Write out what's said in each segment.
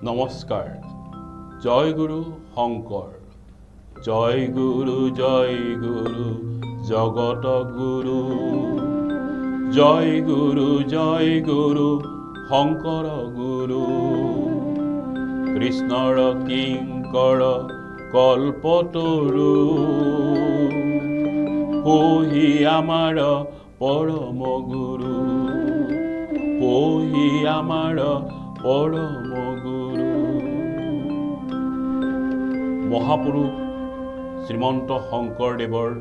নমস্কাৰ। জয় গুৰু শংকৰ, জয় গুৰু জগত গুৰু, জয় গুৰু শংকৰ গুৰু। কৃষ্ণৰ কিংকৰ কল্পতৰু, হহি আমাৰ পৰম গুৰু, হহি আমাৰ পৰম গুৰু। মহাপুৰুষ শ্ৰীমন্ত শংকৰদেৱৰ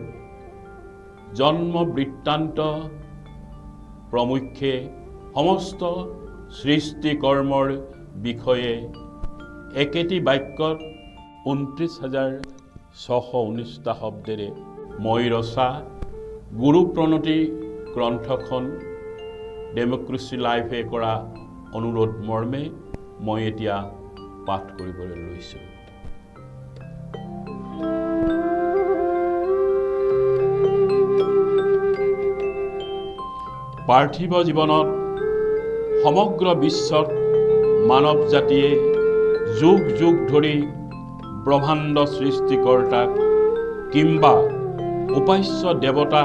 জন্ম বৃত্তান্ত প্ৰমুখ্যে সমস্ত সৃষ্টিকৰ্মৰ বিষয়ে একেটি বাক্যত ২৯,৬১৯টা শব্দেৰে মই ৰচা গুৰু প্ৰণতি গ্ৰন্থখন ডেমক্ৰেচি লাইফে কৰা অনুৰোধ মৰ্মে মই এতিয়া পাঠ কৰিবলৈ লৈছোঁ। পাৰ্থিৱ জীৱনত সমগ্ৰ বিশ্বত মানৱ জাতিয়ে যুগ যুগ ধৰি ব্ৰহ্মাণ্ড সৃষ্টিকৰ্তাক কিম্বা উপাস্য দেৱতা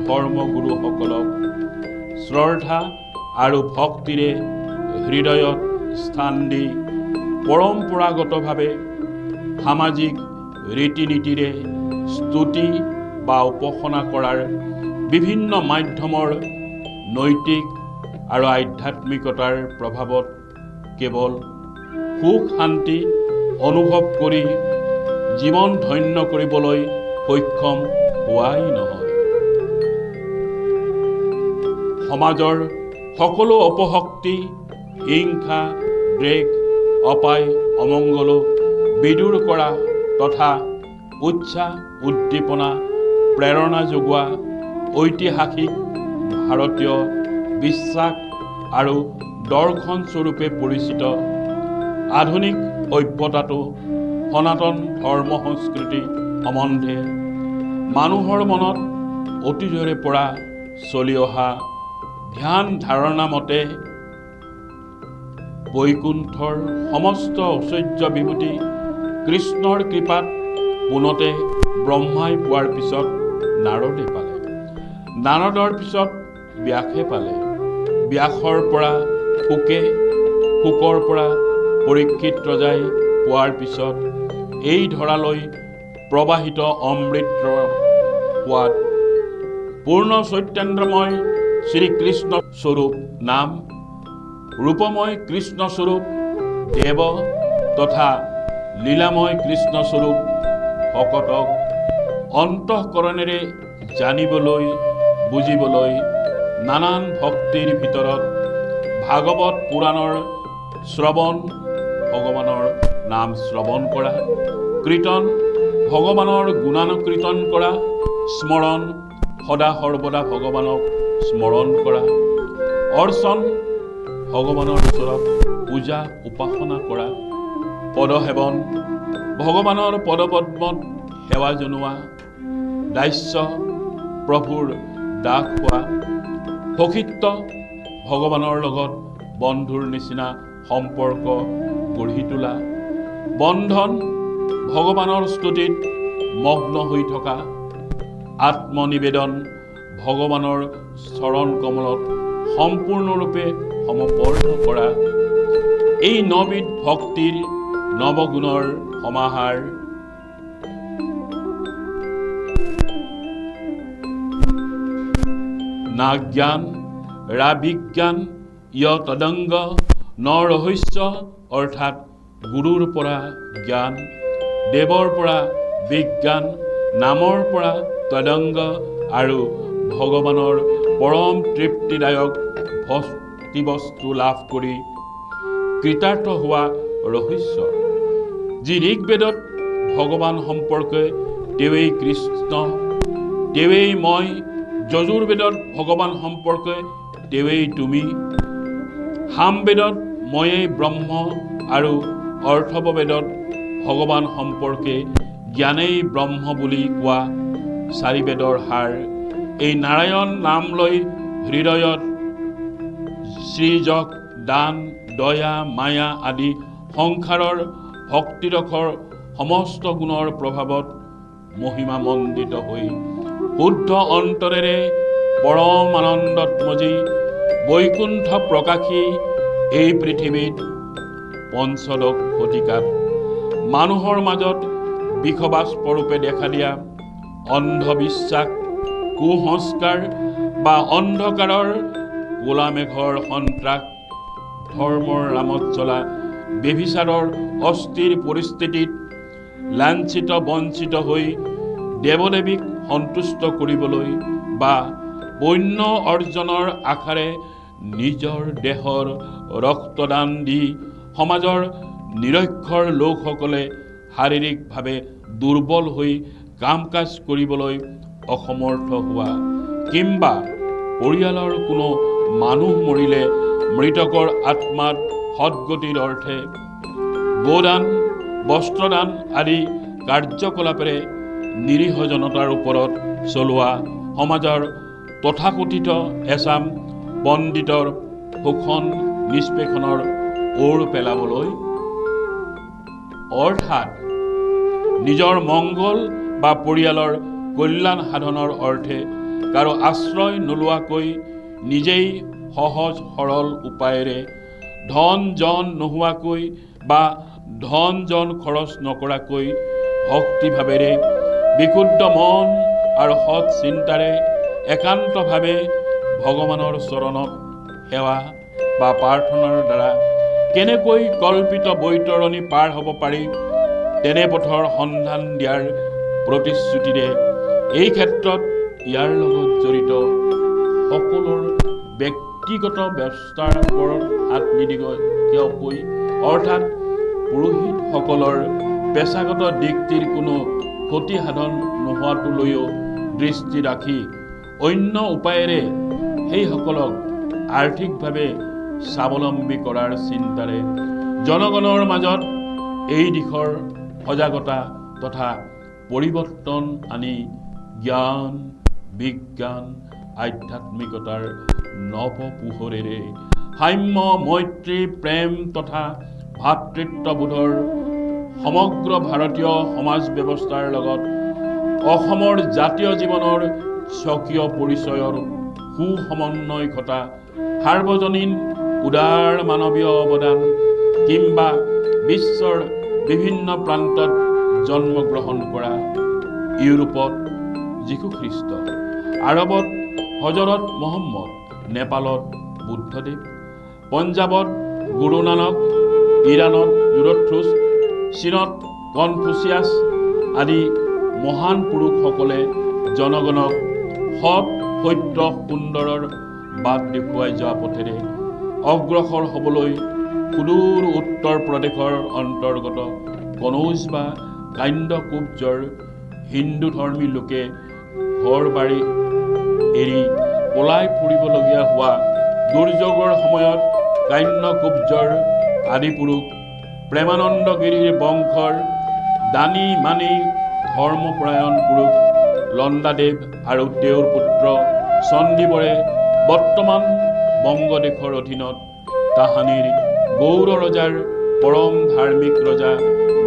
ধৰ্মগুৰুসকলক শ্ৰদ্ধা আৰু ভক্তিৰে হৃদয়ত স্থান দি পৰম্পৰাগতভাৱে সামাজিক ৰীতি নীতিৰে স্তুতি বা উপাসনা কৰাৰ বিভিন্ন মাধ্যমৰ নৈতিক আৰু আধ্যাত্মিকতাৰ প্ৰভাৱত কেৱল সুখ শান্তি অনুভৱ কৰি জীৱন ধন্য কৰিবলৈ সক্ষম হোৱাই নহয়, সমাজৰ সকলো অপশক্তি, হিংসা, দ্বেষ, অপায়, অমংগলো বিদূৰ কৰা তথা উৎসাহ উদ্দীপনা প্ৰেৰণা যোগোৱা ঐতিহাসিক ভাৰতীয় বিশ্বাস আৰু দৰ্শন স্বৰূপে পৰিচিত আধুনিক সভ্যতাটো সনাতন ধৰ্ম সংস্কৃতি সম্বন্ধে মানুহৰ মনত অতীজৰে পৰা চলি অহা ধ্যান ধাৰণা মতে বৈকুণ্ঠৰ সমস্ত ঐশ্বৰ্য বিভূতি কৃষ্ণৰ কৃপাত পোনতে ব্ৰহ্মাই পোৱাৰ পিছত নাৰদে পালে, নাৰদৰ পিছত ব্যাসে পালে, ব্যাসৰ পৰা শুকে, শুকৰ পৰা পৰীক্ষিত ৰজাই পোৱাৰ পিছত এই ধৰালৈ প্ৰবাহিত অমৃত সোৱাদ পূৰ্ণ চৈতন্যময় শ্ৰীকৃষ্ণ স্বৰূপ নাম ৰূপময় কৃষ্ণ স্বৰূপ দেৱ তথা লীলাময় কৃষ্ণ স্বৰূপ ভকতক অন্তঃকৰণেৰে জানিবলৈ বুজিবলৈ নানান ভক্তিৰ ভিতৰত ভাগৱত পুৰাণৰ শ্ৰৱণ, ভগৱানৰ নাম শ্ৰৱণ কৰা, কীৰ্তন, ভগৱানৰ গুণানুকীৰ্তন কৰা, স্মৰণ, সদা সৰ্বদা ভগৱানক স্মৰণ কৰা, অৰ্চন, ভগৱানৰ ওচৰত পূজা উপাসনা কৰা, পদসেৱন, ভগৱানৰ পদপদ্মত সেৱা জনোৱা, দাস্য, প্ৰভুৰ দাস হোৱা, সখিত্ব, ভগৱানৰ লগত বন্ধুৰ নিচিনা সম্পৰ্ক গঢ়ি তোলা, বন্ধন, ভগৱানৰ স্তুতিত মগ্ন হৈ থকা, আত্মনিবেদন, ভগৱানৰ চৰণ কমলত সম্পূৰ্ণৰূপে সমৰ্পণ কৰা, এই নবিধ ভক্তিৰ নৱগুণৰ সমাহাৰ না জ্ঞান ৰা বিজ্ঞান য় তদংগ ন ৰহস্য, অৰ্থাৎ গুৰুৰ পৰা জ্ঞান, দেৱৰ পৰা বিজ্ঞান, নামৰ পৰা তদংগ আৰু ভগৱানৰ পৰম তৃপ্তিদায়ক ভক্তিবস্তু লাভ কৰি কৃতাৰ্থ হোৱা ৰহস্য, যি ঋগ্বেদত ভগৱান সম্পৰ্কে তেৱেই কৃষ্ণ, তেৱেই মই, যজুৰ্বেদত ভগৱান সম্পৰ্কে তেৱেই তুমি, সামবেদত ময়েই ব্ৰহ্ম আৰু অৰ্থৱবেদত ভগৱান সম্পৰ্কে জ্ঞানেই ব্ৰহ্ম বুলি কোৱা চাৰি বেদৰ সাৰ এই নাৰায়ণ নাম লৈ হৃদয়ত শ্ৰীযক দান, দয়া, মায়া আদি সংসাৰৰ ভক্তিৰসৰ সমস্ত গুণৰ প্ৰভাৱত মহিমামণ্ডিত হৈ শুদ্ধ অন্তৰেৰে পৰম আনন্দত মজি বৈকুণ্ঠ প্ৰকাশী এই পৃথিৱীত পঞ্চদশ শতিকাত মানুহৰ মাজত বিষবাস্পৰূপে দেখা দিয়া অন্ধবিশ্বাস, কুসংস্কাৰ বা অন্ধকাৰৰ কোলামেঘৰ সন্ত্ৰাস, ধৰ্মৰ নামত চলা ব্যভিচাৰৰ অস্থিৰ পৰিস্থিতিত লাঞ্ছিত বঞ্চিত হৈ দেৱদেৱীক সন্তুষ্ট কৰিবলৈ বা পুণ্য অৰ্জনৰ আশাৰে নিজৰ দেহৰ ৰক্তদান দি সমাজৰ নিৰক্ষৰ লোকসকলে শাৰীৰিকভাৱে দুৰ্বল হৈ কাম কাজ কৰিবলৈ অসমৰ্থ হোৱা, কিংবা পৰিয়ালৰ কোনো মানুহ মৰিলে মৃতকৰ আত্মাত সদ্গতিৰ অৰ্থে গোদান, বস্ত্ৰদান আদি কাৰ্যকলাপেৰে নিৰীহ জনতাৰ ওপৰত চলোৱা সমাজৰ তথাকথিত এচাম পণ্ডিতৰ শোষণ নিষ্পেষণৰ ওৰ পেলাবলৈ, অৰ্থাৎ নিজৰ মংগল বা পৰিয়ালৰ কল্যাণ সাধনৰ অৰ্থে কাৰো আশ্ৰয় নোলোৱাকৈ নিজেই সহজ সৰল উপায়েৰে ধন জন নোহোৱাকৈ বা ধন জন খৰচ নকৰাকৈ ভক্তিভাৱেৰে বিশুদ্ধ মন আৰু সৎ চিন্তাৰে একান্তভাৱে ভগৱানৰ চৰণত সেৱা বা প্ৰাৰ্থনাৰ দ্বাৰা কেনেকৈ কল্পিত বৈতৰণি পাৰ হ'ব পাৰি তেনে পথৰ সন্ধান দিয়াৰ প্ৰতিশ্ৰুতিৰে এই ক্ষেত্ৰত ইয়াৰ লগত জড়িত সকলৰ ব্যক্তিগত ব্যৱস্থাৰ ওপৰত হাত নিদিয়াকৈ, অৰ্থাৎ পুৰোহিতসকলৰ পেছাগত দিশটিৰ কোনো ক্ষতি সাধন নোহোৱাটোলৈও দৃষ্টি ৰাখি অন্য উপায়েৰে সেইসকলক আৰ্থিকভাৱে স্বাৱলম্বী কৰাৰ চিন্তাৰে জনগণৰ মাজত এই দিশৰ সজাগতা তথা পৰিৱৰ্তন আনি জ্ঞান, বিজ্ঞান, আধ্যাত্মিকতাৰ নৱ পোহৰেৰে সাম্য, মৈত্ৰী, প্ৰেম তথা ভাতৃত্ববোধৰ সমগ্ৰ ভাৰতীয় সমাজ ব্যৱস্থাৰ লগত অসমৰ জাতীয় জীৱনৰ স্বকীয় পৰিচয়ৰ সুসমন্বয় ঘটা সাৰ্বজনীন উদাৰ মানৱীয় অৱদান, কিংবা বিশ্বৰ বিভিন্ন প্ৰান্তত জন্মগ্ৰহণ কৰা ইউৰোপত যীশুখ্ৰীষ্ট, আৰবত হজৰত মহম্মদ, নেপালত বুদ্ধদেৱ, পঞ্জাৱত গুৰু নানক, ইৰাণত জুৰথ্ৰুছ, চীনত কনফুচিয়াছ আদি মহান পুৰুষসকলে জনগণক সৎ, সত্য, সুন্দৰৰ বাট দেখুৱাই যোৱা পথেৰে অগ্ৰসৰ হ'বলৈ সুদূৰ উত্তৰ প্ৰদেশৰ অন্তৰ্গত কনৌজ বা কান্যকুব্জৰ হিন্দু ধৰ্মী লোকে ঘৰ বাৰী এৰি পলাই ফুৰিবলগীয়া হোৱা দুৰ্যোগৰ সময়ত কান্যকুব্জৰ আদিপুৰুষ প্ৰেমানন্দগিৰিৰ বংশৰ দানী মানি ধৰ্মপৰায়ণ পুৰুষ লণ্ডাদেৱ আৰু তেওঁৰ পুত্ৰ চণ্ডীবৰে বৰ্তমান বংগদেশৰ অধীনত তাহানিৰ গৌৰ ৰজাৰ পৰম ধাৰ্মিক ৰজা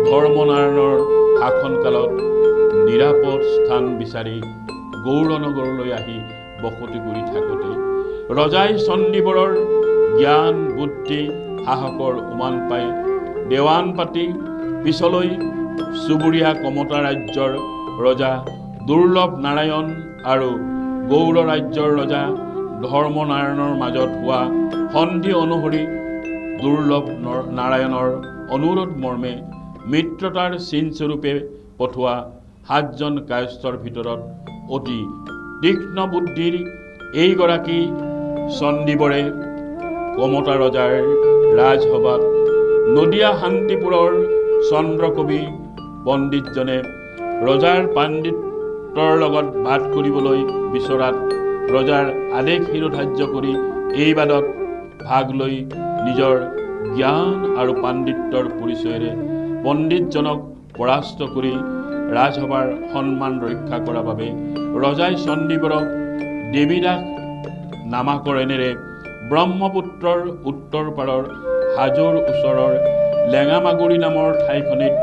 ধৰ্মনাৰায়ণৰ শাসনকালত নিৰাপদ স্থান বিচাৰি গৌৰনগৰলৈ আহি বসতি কৰি থাকোঁতে ৰজাই চণ্ডীবৰৰ জ্ঞান, বুদ্ধি, সাহসৰ উমান পাই দেৱান পাতি পিছলৈ চুবুৰীয়া কমতা ৰাজ্যৰ ৰজা দুৰ্লভ নাৰায়ণ আৰু গৌৰ ৰাজ্যৰ ৰজা ধৰ্মনাৰায়ণৰ মাজত হোৱা সন্ধি অনুসৰি দুৰ্লভ নাৰায়ণৰ অনুৰোধ মৰ্মে মিত্ৰতাৰ চিনস্বৰূপে পঠোৱা 7জন কায়স্থৰ ভিতৰত অতি তীক্ষ্ণ বুদ্ধিৰ এইগৰাকী চণ্ডীবৰে কমতা ৰজাৰ ৰাজসভাত নদিয়া শান্তিপুৰৰ চন্দ্ৰকবি পণ্ডিতজনে ৰজাৰ পাণ্ডিতৰ লগত বাদ কৰিবলৈ বিচৰাত ৰজাৰ আদেশ শিৰোধাৰ্য কৰি এই বাদত ভাগ লৈ নিজৰ জ্ঞান আৰু পাণ্ডিত্যৰ পৰিচয়েৰে পণ্ডিতজনক পৰাস্ত কৰি ৰাজসভাৰ সন্মান ৰক্ষা কৰাৰ বাবে ৰজাই চণ্ডীবৰক দেৱীদাস নামাকৰণেৰে ব্ৰহ্মপুত্ৰৰ উত্তৰ পাৰৰ হাজোৰ ওচৰৰ লেঙামাগুৰি নামৰ ঠাইখনিত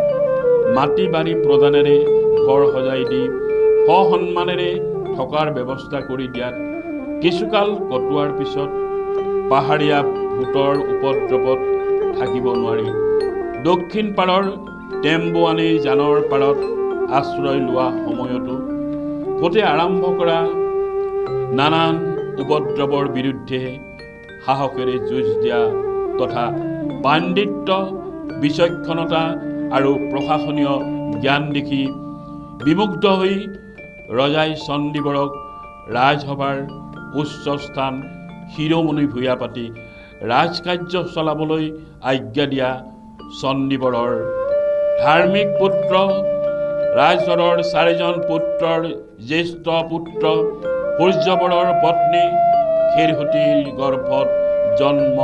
মাটি বাৰী প্ৰদানেৰে ঘৰ সজাই দি সসন্মানেৰে থকাৰ ব্যৱস্থা কৰি দিয়াত কিছুকাল কটোৱাৰ পিছত পাহাৰীয়া ভূতৰ উপদ্ৰৱত থাকিব নোৱাৰি দক্ষিণ পাৰৰ টেম্বুৱানী জানৰ পাৰত আশ্ৰয় লোৱা সময়তো ভূতে আৰম্ভ কৰা নানান উপদ্ৰৱৰ বিৰুদ্ধে সাহসেৰে যুঁজ দিয়া তথা পাণ্ডিত্য বিচক্ষণতা আৰু প্ৰশাসনীয় জ্ঞান দেখি বিমুগ্ধ হৈ ৰজাই চণ্ডীবৰক ৰাজসভাৰ উচ্চ স্থান শিৰোমণি ভূঞা পাতি ৰাজকাৰ্য চলাবলৈ আজ্ঞা দিয়া চণ্ডীবৰৰ ধাৰ্মিক পুত্ৰ ৰাজধৰৰ 4জন পুত্ৰৰ জ্যেষ্ঠ পুত্ৰ সূৰ্যবৰৰ পত্নী খেৰসুতীৰ গৰ্ভত জন্ম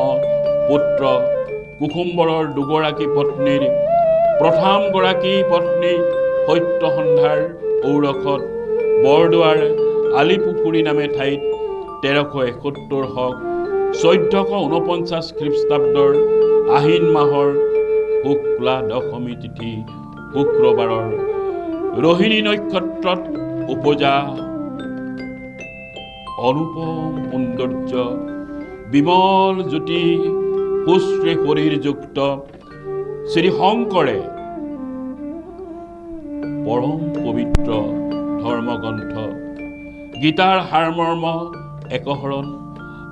পুত্ৰ কুসুম্বৰৰ 2গৰাকী পত্নীৰ প্ৰথমগৰাকী পত্নী সত্যসন্ধাৰ ঔৰখত বৰদোৱাৰ আলিপুখুৰী নামে ঠাইত 1371 হক 1449 খ্ৰীষ্টাব্দৰ আহিন মাহৰ শুক্লা দশমী তিথি শুক্ৰবাৰৰ ৰোহিণী নক্ষত্ৰত উপজা অনুপম সৌন্দৰ্য বিমল জ্যোতি সুশ্ৰী শৰীৰযুক্ত শ্ৰী শংকৰে পৰম পবিত্ৰ ধৰ্মগ্ৰন্থ গীতাৰ সাৰমৰ্ম একহৰণ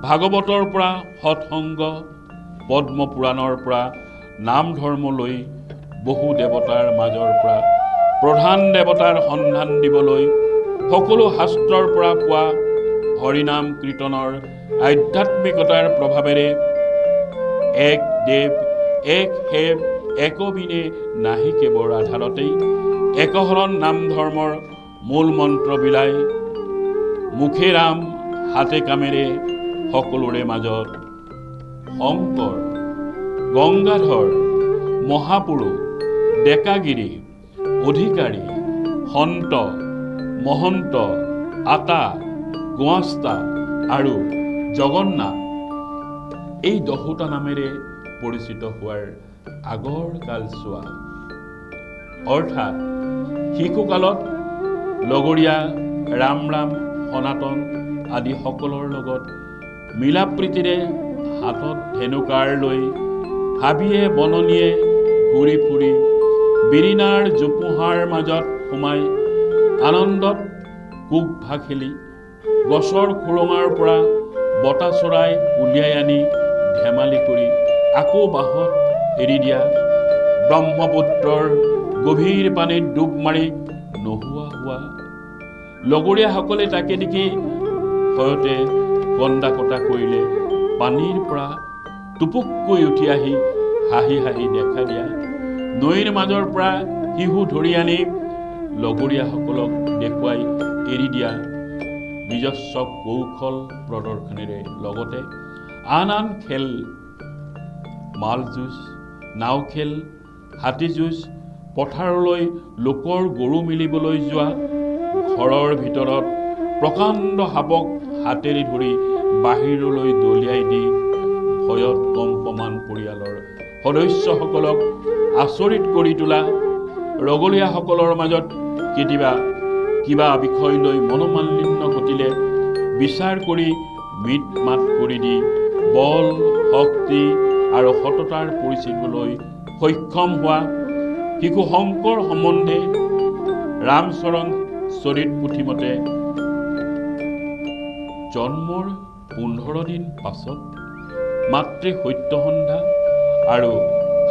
ভাগৱতৰ পৰা সৎসংগ পদ্ম পুৰাণৰ পৰা নাম ধৰ্মলৈ বহু দেৱতাৰ মাজৰ পৰা প্ৰধান দেৱতাৰ সন্ধান দিবলৈ সকলো শাস্ত্ৰৰ পৰা পোৱা হৰিনাম কীৰ্তনৰ আধ্যাত্মিকতাৰ প্ৰভাৱেৰে এক দেৱ এক হেৱ একবিনে নাহি কেৱৰ আধাৰতেই একহৰণ নাম ধৰ্মৰ মূল মন্ত্ৰ বিলাই মুখে ৰাম হাতে কামেৰে সকলোৰে মাজত শংকৰ গংগাধৰ মহাপুৰুষ ডেকাগিৰি অধিকাৰী সন্ত মহন্ত আতা গোৱাস্তা আৰু জগন্নাথ এই 10টা নামেৰে পৰিচিত হোৱাৰ আগৰ কালছোৱা অৰ্থাৎ শিশুকালত লগৰীয়া ৰাম ৰাম সনাতন আদি সকলৰ লগত মিলাপ্ৰীতিৰে হাতত ধেনুকাৰ লৈ হাবিয়ে বননিয়ে ঘূৰি ফুৰি বিৰিণাৰ জোপোহাৰ মাজত সোমাই আনন্দত কুকভা খেলি গছৰ খুৰঙাৰ পৰা বতা চৰাই উলিয়াই আনি ধেমালি কৰি আকৌ বাঁহত এৰি দিয়া ব্ৰহ্মপুত্ৰৰ গভীৰ পানীত ডুব মাৰি নোহোৱা হোৱা লগৰীয়াসকলে তাকে দেখি ভয়তে কন্দা কটা কৰিলে পানীৰ পৰা টুপুককৈ উঠি আহি হাঁহি হাঁহি দেখা দিয়া নৈৰ মাজৰ পৰা শিশু ধৰি আনি লগৰীয়াসকলক দেখুৱাই এৰি দিয়া নিজস্ব কৌশল প্ৰদৰ্শনেৰে লগতে আন আন খেল মাল যুঁজ নাও খেল হাতী যুঁজ পথাৰলৈ লোকৰ গৰু মিলিবলৈ যোৱা ঘৰৰ ভিতৰত প্ৰকাণ্ড সাপক হাতেৰে ধৰি বাহিৰলৈ দলিয়াই দি ভয়ত কম্পমান পৰিয়ালৰ সদস্যসকলক আচৰিত কৰি তোলা লগৰীয়াসকলৰ মাজত কেতিয়াবা কিবা বিষয় লৈ মনোমালিন্য ঘটিলে বিচাৰ কৰি মিত মাত কৰি দি বল শক্তি আৰু সততাৰ পৰিচয় দিবলৈ সক্ষম হোৱা শিশু শংকৰ সম্বন্ধে ৰামচৰণ চৰিত পুথিমতে জন্মৰ 15 দিন পাছত মাতৃ সত্যসন্ধা আৰু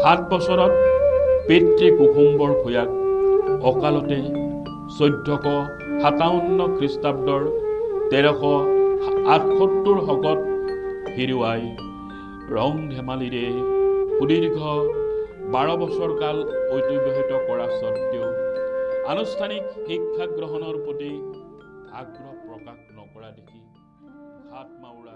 7 বছৰত পিতৃ কুসুম্বৰ ভূঞাক অকালতে 1457 খ্ৰীষ্টাব্দৰ 1378 হকত হেৰুৱাই ৰং ধেমালিৰে সুদীৰ্ঘ 12 বছৰ কাল অতিবাহিত কৰা স্বত্বেও আনুষ্ঠানিক শিক্ষা গ্ৰহণৰ প্ৰতি আগ্ৰহ প্ৰকাশ নকৰা দেখি হাত মাউৰা